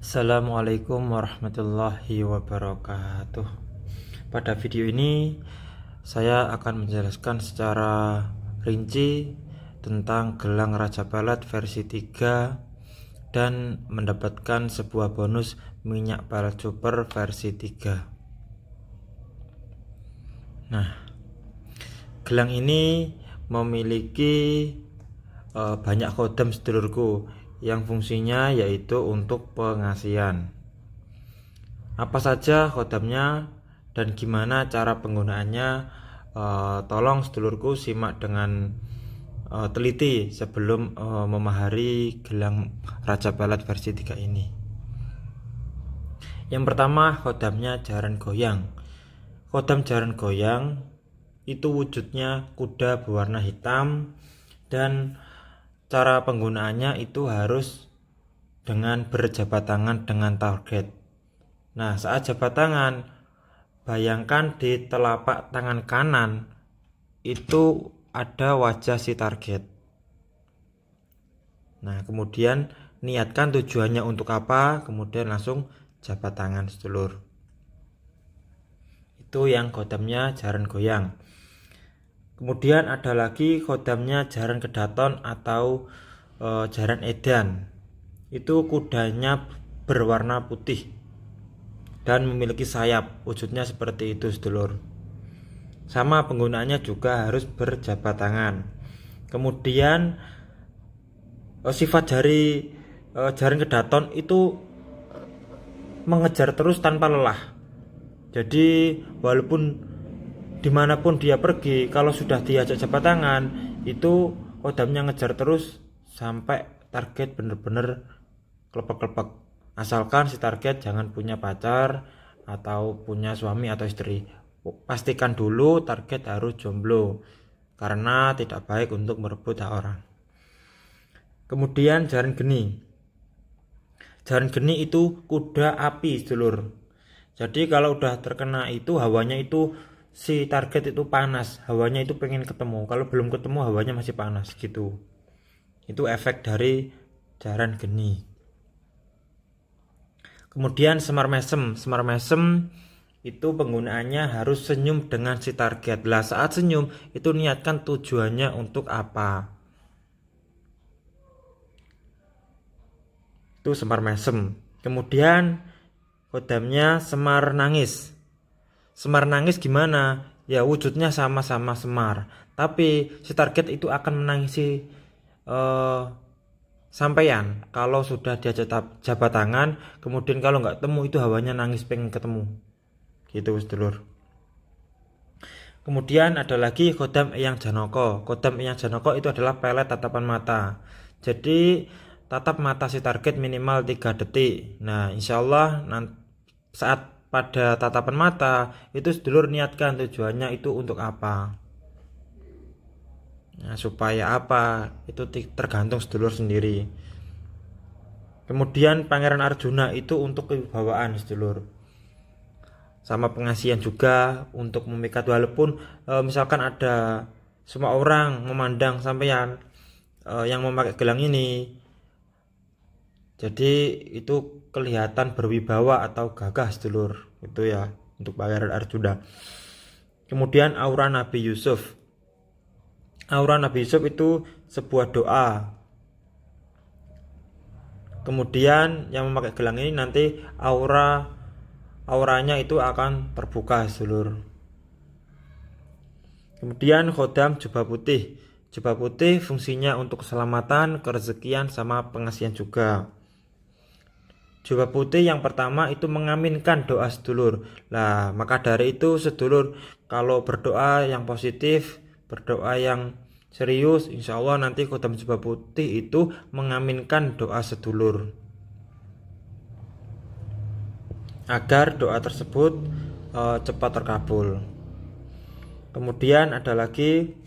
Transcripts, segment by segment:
Assalamualaikum warahmatullahi wabarakatuh. Pada video ini saya akan menjelaskan secara rinci tentang gelang Raja Pelet versi 3 dan mendapatkan sebuah bonus minyak pelet super versi 3. Nah, gelang ini memiliki banyak kodam sedulurku, yang fungsinya yaitu untuk pengasihan. Apa saja kodamnya dan gimana cara penggunaannya, tolong sedulurku simak dengan teliti sebelum memahami gelang Raja Pelet versi 3 ini. Yang pertama, kodamnya jaran goyang. Kodam jaran goyang itu wujudnya kuda berwarna hitam, dan cara penggunaannya itu harus dengan berjabat tangan dengan target. Nah, saat jabat tangan, bayangkan di telapak tangan kanan itu ada wajah si target. Nah, kemudian niatkan tujuannya untuk apa, kemudian langsung jabat tangan sedulur. Itu yang kodamnya jaran goyang. Kemudian ada lagi kodamnya jaran kedaton atau jaran edan. Itu kudanya berwarna putih dan memiliki sayap, wujudnya seperti itu sedulur. Sama penggunaannya juga harus berjabat tangan. Kemudian sifat dari jaran kedaton itu mengejar terus tanpa lelah. Jadi walaupun dimanapun dia pergi, kalau sudah diajak jabat tangan, itu kodamnya ngejar terus sampai target bener-bener klepek-klepek. Asalkan si target jangan punya pacar atau punya suami atau istri. Pastikan dulu target harus jomblo, karena tidak baik untuk merebut hak orang. Kemudian jaran geni. Jaran geni itu kuda api sedulur. Jadi kalau udah terkena itu, hawanya itu si target itu panas, hawanya itu pengen ketemu. Kalau belum ketemu, hawanya masih panas gitu. Itu efek dari jaran geni. Kemudian semar mesem. Semar mesem itu penggunaannya harus senyum dengan si target. Lah, saat senyum itu niatkan tujuannya untuk apa. Itu semar mesem. Kemudian kodamnya semar nangis. Semar nangis gimana? Ya wujudnya sama-sama semar, tapi si target itu akan menangisi sampeyan kalau sudah diajak jabat tangan. Kemudian kalau nggak ketemu, itu hawanya nangis pengen ketemu gitu sedulur. Kemudian ada lagi kodam Eyang Janoko. Kodam Eyang Janoko itu adalah pelet tatapan mata. Jadi tatap mata si target minimal 3 detik. Nah, insyaallah saat pada tatapan mata itu sedulur niatkan tujuannya itu untuk apa. Nah, supaya apa itu tergantung sedulur sendiri. Kemudian Pangeran Arjuna itu untuk kewibawaan sedulur, sama pengasihan juga untuk memikat. Walaupun misalkan ada semua orang memandang sampeyan yang memakai gelang ini, jadi itu kelihatan berwibawa atau gagah sedulur, itu ya untuk Pangeran Arjuna. Kemudian aura Nabi Yusuf. Aura Nabi Yusuf itu sebuah doa. Kemudian yang memakai gelang ini nanti auranya itu akan terbuka sedulur. Kemudian kodam jubah putih. Jubah putih fungsinya untuk keselamatan, kerezekian, sama pengasihan juga. Jubah putih yang pertama itu mengaminkan doa sedulur. Lah, maka dari itu sedulur kalau berdoa yang positif, berdoa yang serius, insya Allah nanti kodam jubah putih itu mengaminkan doa sedulur, agar doa tersebut cepat terkabul. Kemudian ada lagi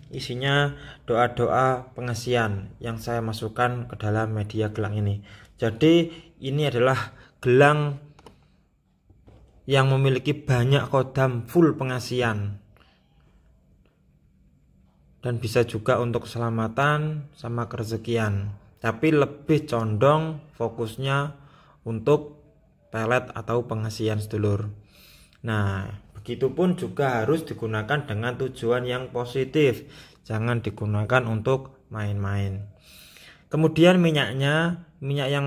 isinya doa-doa pengasihan yang saya masukkan ke dalam media gelang ini. Jadi ini adalah gelang yang memiliki banyak kodam full pengasihan, dan bisa juga untuk keselamatan sama kerezekian. Tapi lebih condong fokusnya untuk pelet atau pengisian sedulur. Nah, begitupun juga harus digunakan dengan tujuan yang positif, jangan digunakan untuk main-main. Kemudian minyak yang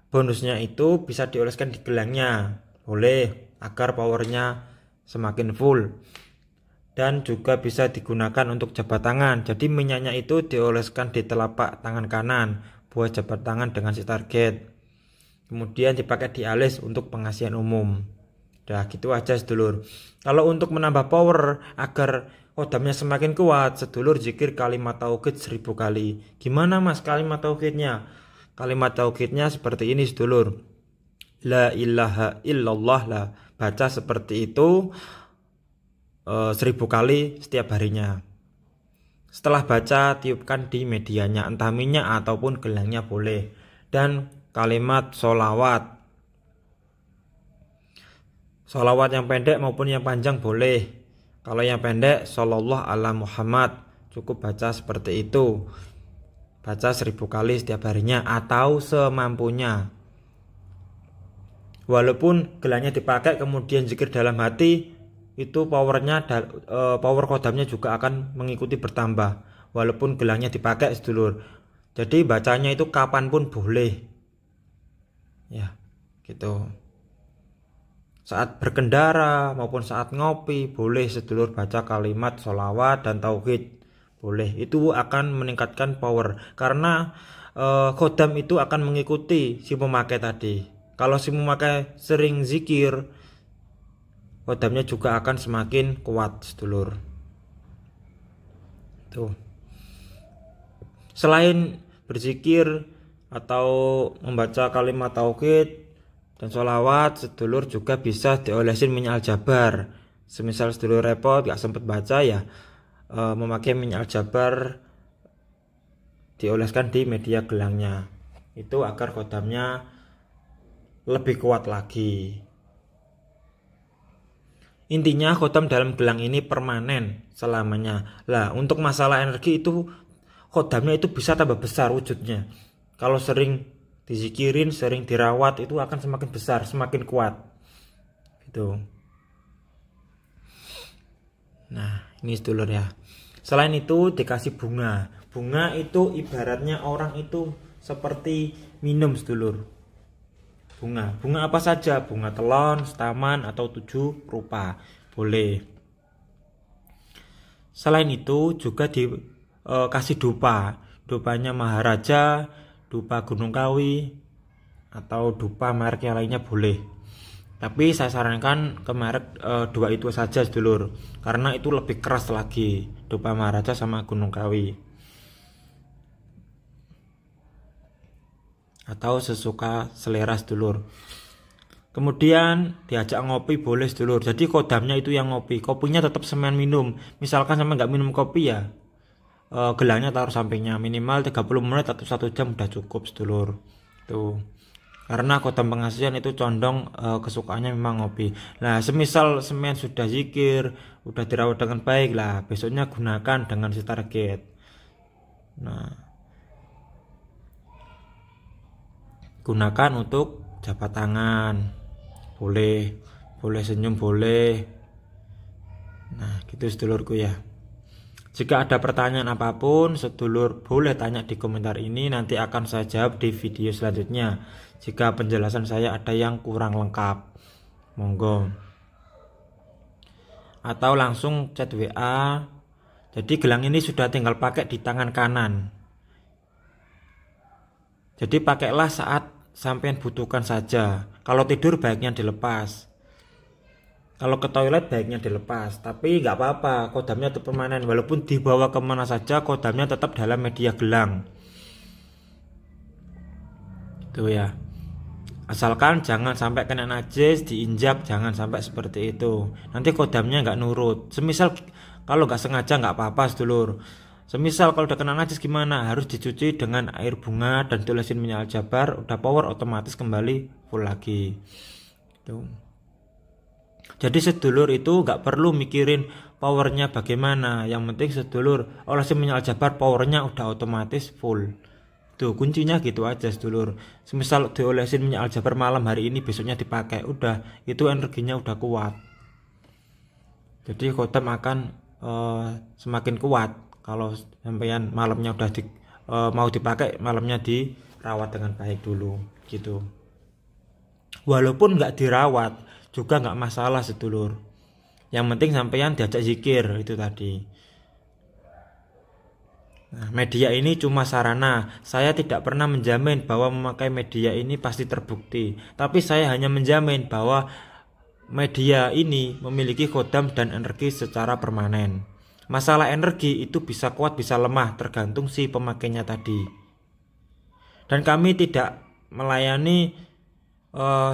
bonusnya itu bisa dioleskan di gelangnya, boleh, agar powernya semakin full. Dan juga bisa digunakan untuk jabat tangan. Jadi minyaknya itu dioleskan di telapak tangan kanan buat jabat tangan dengan si target. Kemudian dipakai di alis untuk pengasihan umum. Udah gitu aja sedulur. Kalau untuk menambah power agar kodamnya semakin kuat, sedulur zikir kalimat tauhid 1000 kali. Gimana mas kalimat tauhidnya? Kalimat tauhidnya seperti ini sedulur. La ilaha illallah lah. Baca seperti itu 1000 kali setiap harinya. Setelah baca, tiupkan di medianya, entah minyak ataupun gelangnya boleh. Dan kalimat sholawat yang pendek maupun yang panjang boleh. Kalau yang pendek Shallallahu ala Muhammad, cukup baca seperti itu. Baca 1000 kali setiap harinya atau semampunya. Walaupun gelangnya dipakai kemudian zikir dalam hati, itu power kodamnya juga akan mengikuti bertambah walaupun gelangnya dipakai sedulur. Jadi bacanya itu kapanpun boleh ya gitu. Saat berkendara maupun saat ngopi boleh sedulur baca kalimat sholawat dan tauhid, boleh. Itu akan meningkatkan power karena kodam itu akan mengikuti si pemakai tadi. Kalau si pemakai sering zikir, kodamnya juga akan semakin kuat sedulur. Tuh. Selain berzikir atau membaca kalimat tauhid dan sholawat, sedulur juga bisa diolesin minyak aljabar. Semisal sedulur repot gak sempat baca ya, memakai minyak aljabar dioleskan di media gelangnya. Itu agar kodamnya lebih kuat lagi. Intinya kodam dalam gelang ini permanen selamanya. Lah untuk masalah energi itu kodamnya itu bisa tambah besar wujudnya. Kalau sering dizikirin, sering dirawat, itu akan semakin besar, semakin kuat gitu. Nah ini sedulur ya. Selain itu dikasih bunga. Bunga itu ibaratnya orang itu seperti minum sedulur. Bunga apa saja, bunga telon, setaman, atau 7 rupa boleh. Selain itu juga dikasih dupanya Maharaja, dupa Gunung Kawi, atau dupa merek yang lainnya boleh. Tapi saya sarankan ke merek 2 itu saja sedulur, karena itu lebih keras lagi, dupa Maharaja sama Gunung Kawi. Atau sesuka selera sedulur. Kemudian diajak ngopi boleh sedulur. Jadi kodamnya itu yang ngopi, kopinya tetap semen minum. Misalkan sama nggak minum kopi ya, gelangnya taruh sampingnya, minimal 30 menit atau 1 jam udah cukup sedulur. Tuh. Karena kodam pengasihan itu condong kesukaannya memang ngopi. Nah semisal semen sudah zikir, udah dirawat dengan baik lah, besoknya gunakan dengan si target. Nah gunakan untuk jabat tangan boleh senyum boleh. Nah gitu sedulurku ya. Jika ada pertanyaan apapun sedulur boleh tanya di komentar ini, nanti akan saya jawab di video selanjutnya. Jika penjelasan saya ada yang kurang lengkap, monggo, atau langsung chat WA. Jadi gelang ini sudah tinggal pakai di tangan kanan. Jadi pakailah saat sampean butuhkan saja. Kalau tidur baiknya dilepas. Kalau ke toilet baiknya dilepas. Tapi nggak apa-apa, kodamnya tetap permanen. Walaupun dibawa kemana saja, kodamnya tetap dalam media gelang. Itu ya. Asalkan jangan sampai kena najis, diinjak, jangan sampai seperti itu. Nanti kodamnya nggak nurut. Semisal kalau nggak sengaja nggak apa-apa sedulur. Semisal kalau udah kena najis gimana? Harus dicuci dengan air bunga dan diolesin minyak aljabar, udah power otomatis kembali full lagi. Tuh. Jadi sedulur itu nggak perlu mikirin powernya bagaimana. Yang penting sedulur olesin minyak aljabar, powernya udah otomatis full. Tuh kuncinya gitu aja sedulur. Semisal diolesin minyak aljabar malam hari ini, besoknya dipakai, udah itu energinya udah kuat. Jadi khodam akan semakin kuat kalau sampean malamnya udah mau dipakai, malamnya dirawat dengan baik dulu gitu. Walaupun nggak dirawat juga nggak masalah sedulur. Yang penting sampean diajak zikir itu tadi. Nah, media ini cuma sarana. Saya tidak pernah menjamin bahwa memakai media ini pasti terbukti. Tapi saya hanya menjamin bahwa media ini memiliki khodam dan energi secara permanen. Masalah energi itu bisa kuat bisa lemah tergantung si pemakainya tadi. Dan kami tidak melayani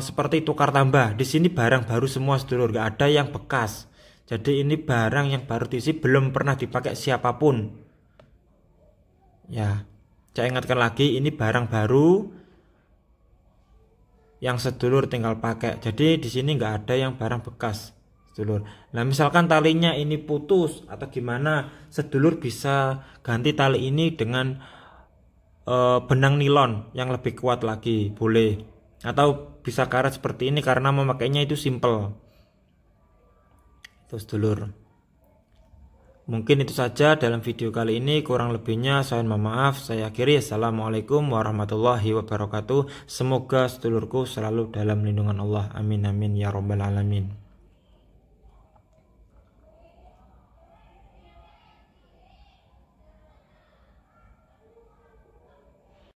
seperti tukar tambah. Di sini barang baru semua sedulur, gak ada yang bekas. Jadi ini barang yang baru diisi, belum pernah dipakai siapapun. Ya, saya ingatkan lagi, ini barang baru yang sedulur tinggal pakai. Jadi di sini nggak ada yang barang bekas, sedulur. Nah, misalkan talinya ini putus atau gimana, sedulur bisa ganti tali ini dengan benang nilon yang lebih kuat lagi, boleh. Atau bisa karet seperti ini karena memakainya itu simple. Itu sedulur. Mungkin itu saja dalam video kali ini, kurang lebihnya saya mohon maaf. Saya akhiri, assalamualaikum warahmatullahi wabarakatuh. Semoga sedulurku selalu dalam lindungan Allah, amin amin ya robbal alamin.